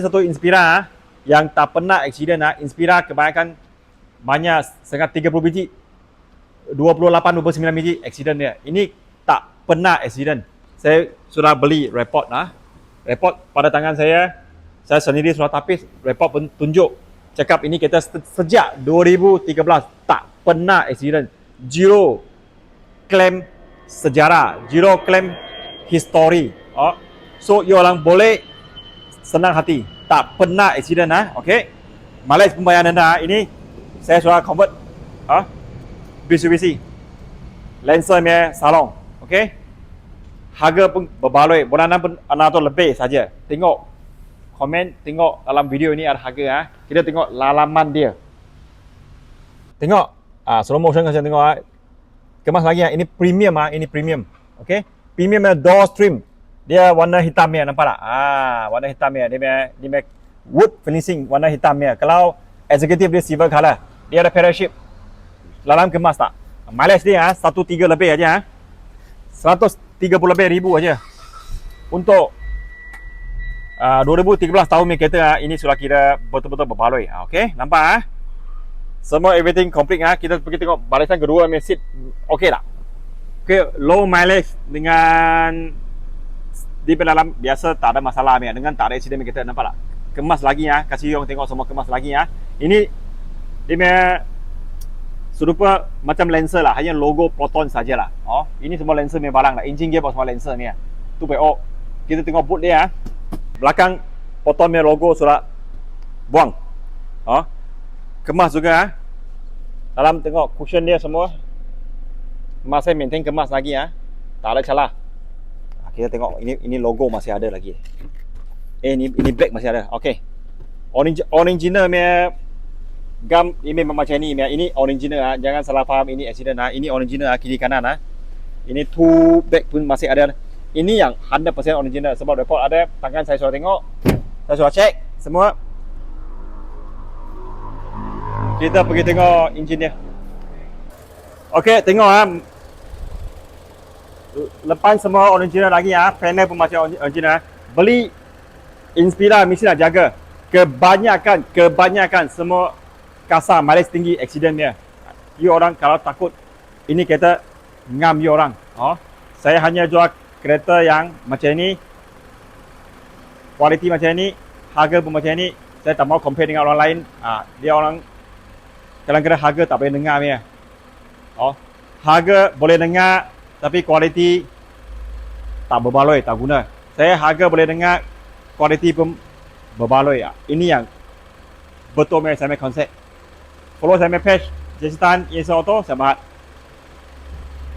Satu Inspira yang tak pernah accident. Inspira kebanyakan banyak sangat 30 biji, 28-29 biji accident dia. Ini tak pernah accident. Saya sudah beli report report pada tangan saya sendiri sudah tapis. Report pun tunjuk cakap ini kita sejak 2013 tak pernah accident. Zero claim sejarah, zero claim history. So you orang boleh senang hati, tak pernah accident. Okey, Malaysia pembayaran denda ini saya sudah convert Mitsubishi Lancer punya salon. Okey, harga pun berbaloi, bulanan pun 600 lebih saja. Tengok komen, tengok dalam video ini ada harga. Kita tengok laman dia. Tengok slow motion kasi tengok. Kemas lagi ini premium ini premium. Okey, premium door trim. Dia warna hitam ya, nampak tak? Warna hitam ya. Dia punya wood finishing warna hitam ya. Kalau executive dia silver color. Dia ada parachute. Dalam kemas tak? Mileage dia 1.3 lebih aja. 130 lebih ribu aja. Untuk 2013 tahun ni kereta ini sudah kira betul-betul berbaloi. Okey, nampak semua everything complete. Kita pergi tengok barisan kedua punya seat. Okey tak? Okey, low mileage dengan di dalam biasa tak ada masalah dengan tak ada accident kita, nampak tak? Kemas lagi kasih orang tengok semua kemas lagi Ini dia punya serupa macam Lancer lah, hanya logo Proton sajalah. Ini semua Lancer punya barang lah, engine gearbox semua Lancer ni 2.0. Kita tengok boot dia belakang Proton punya logo sudah buang. Kemas juga dalam tengok cushion dia semua masih maintain kemas lagi tak ada celah. Kita tengok ini logo masih ada lagi. Ini black masih ada. Okey. Original punya gam ini memang macam ni. Ini original jangan salah faham ini accident Ini original kiri kanan Ini two back pun masih ada. Ini yang 100% original sebab report ada tangan saya sudah tengok. Saya sudah cek semua. Kita pergi tengok engine dia. Okey, tengok lepas semua original lagi panel pun macam original. Beli Inspira mesti nak jaga. Kebanyakan semua kasar, mileage tinggi, accident dia. You orang kalau takut ini kereta ngam you orang. Saya hanya jual kereta yang macam ni, kualiti macam ni, harga pun macam ni. Saya tak mau compare dengan orang lain. Dia orang kadang-kadang harga tak boleh dengar punya. Harga boleh dengar tapi kualiti tak berbaloi, tak guna. Saya harga boleh dengar, kualiti pun berbaloi. Ini yang betul saya punya konsep. Follow saya punya page Jason Tan Instant Auto. Saya Mahat.